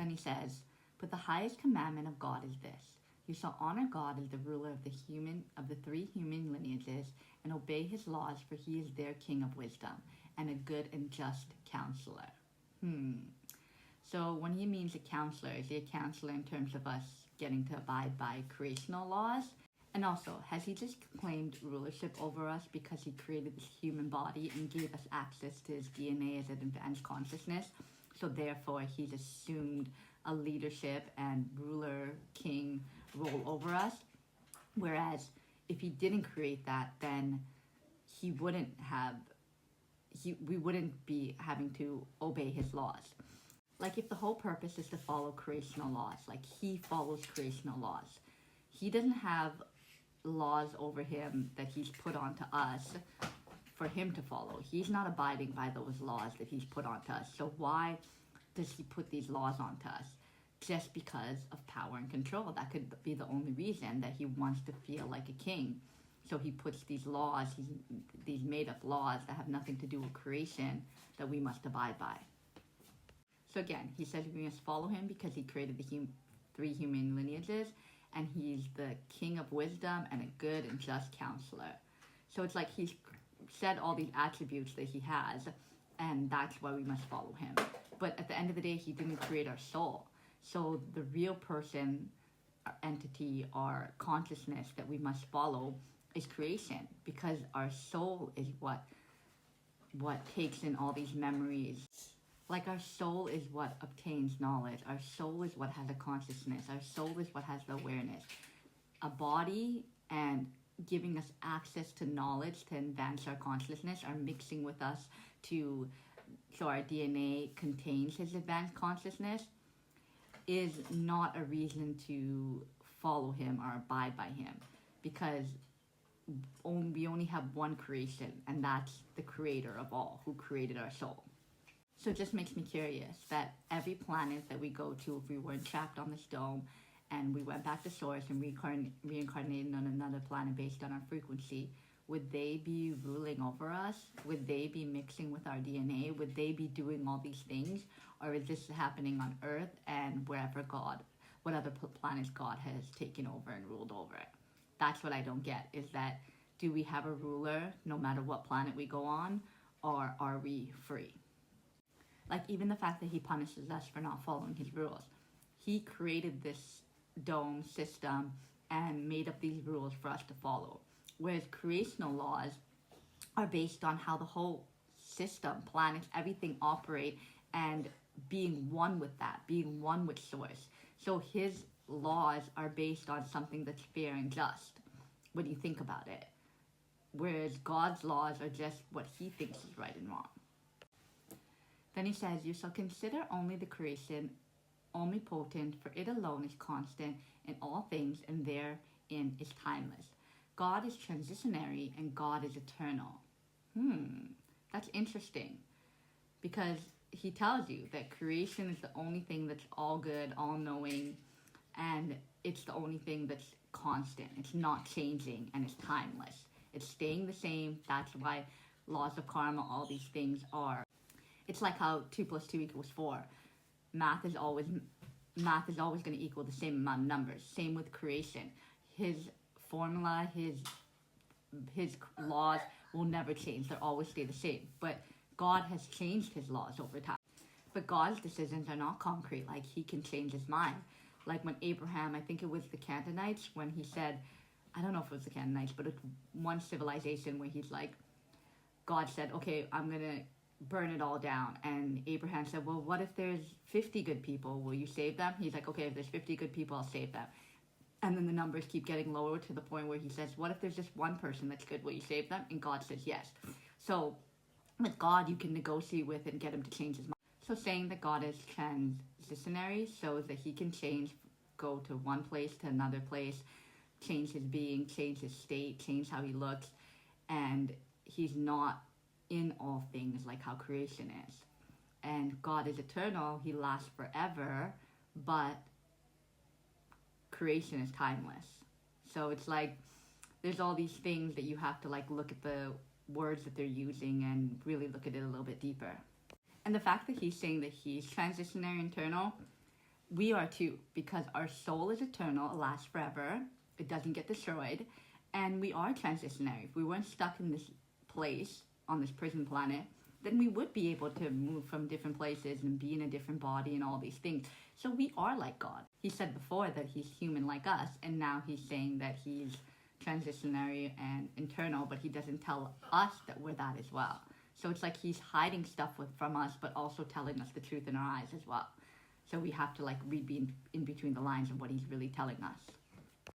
Then he says, but the highest commandment of God is this: you shall honor God as the ruler of the three human lineages, and obey his laws, for he is their king of wisdom and a good and just counselor. So when he means a counselor, is he a counselor in terms of us getting to abide by creational laws? And also, has he just claimed rulership over us because he created this human body and gave us access to his DNA as an advanced consciousness? So therefore, he's assumed a leadership and ruler, king role over us. Whereas if he didn't create that, then we wouldn't be having to obey his laws. Like if the whole purpose is to follow creational laws, like he follows creational laws, he doesn't have laws over him that he's put onto us for him to follow. He's not abiding by those laws that he's put onto us. So why does he put these laws onto us? Just because of power and control. That could be the only reason, that he wants to feel like a king. So he puts these laws, these made-up laws that have nothing to do with creation, that we must abide by. So again, he says we must follow him because he created the three human lineages, and he's the king of wisdom and a good and just counselor. So it's like he's said all these attributes that he has, and that's why we must follow him. But at the end of the day, he didn't create our soul. So the real person, our entity, our consciousness that we must follow is creation, because our soul is what takes in all these memories. Like our soul is what obtains knowledge. Our soul is what has a consciousness. Our soul is what has the awareness. A body and giving us access to knowledge to advance our consciousness are mixing with us so our DNA contains his advanced consciousness is not a reason to follow him or abide by him, because we only have one creation, and that's the creator of all, who created our soul. So it just makes me curious that every planet that we go to, if we weren't trapped on this dome and we went back to source and reincarnated on another planet based on our frequency, would they be ruling over us? Would they be mixing with our DNA? Would they be doing all these things? Or is this happening on Earth and wherever what other planets God has taken over and ruled over it? That's what I don't get, is that do we have a ruler no matter what planet we go on, or are we free? Like even the fact that he punishes us for not following his rules. He created this dome system and made up these rules for us to follow. Whereas creational laws are based on how the whole system, planets, everything operate, and being one with that, being one with source. So his laws are based on something that's fair and just when you think about it. Whereas God's laws are just what he thinks is right and wrong. Then he says, you shall consider only the creation omnipotent, for it alone is constant in all things, and therein is timeless. God is transitionary and God is eternal. That's interesting, because he tells you that creation is the only thing that's all good, all knowing, and it's the only thing that's constant. It's not changing, and it's timeless. It's staying the same. That's why laws of karma, all these things are. It's like how 2 + 2 = 4. Math is always going to equal the same amount of numbers. Same with creation. His formula, his laws will never change. They'll always stay the same. But God has changed his laws over time. But God's decisions are not concrete. Like, he can change his mind. Like when Abraham, I think it was the Canaanites, when he said, I don't know if it was the Canaanites, but it's one civilization where he's like, God said, okay, I'm going to burn it all down. And Abraham said, well, what if there's 50 good people? Will you save them? He's like, okay, if there's 50 good people, I'll save them. And then the numbers keep getting lower to the point where he says, what if there's just one person that's good? Will you save them? And God says yes. So with God, you can negotiate with and get him to change his mind. So saying that God is transitionary shows that he can change, go to one place to another place, change his being, change his state, change how he looks. And he's not in all things like how creation is. And God is eternal, he lasts forever, but creation is timeless. So it's like there's all these things that you have to like look at the words that they're using and really look at it a little bit deeper. And the fact that he's saying that he's transitionary and eternal, we are too, because our soul is eternal, it lasts forever, it doesn't get destroyed, and we are transitionary. If we weren't stuck in this place, on this prison planet, then we would be able to move from different places and be in a different body and all these things. So we are like God. He said before that he's human like us, and now he's saying that he's transitionary and internal, but he doesn't tell us that we're that as well. So it's like he's hiding stuff from us, but also telling us the truth in our eyes as well. So we have to like read in between the lines of what he's really telling us.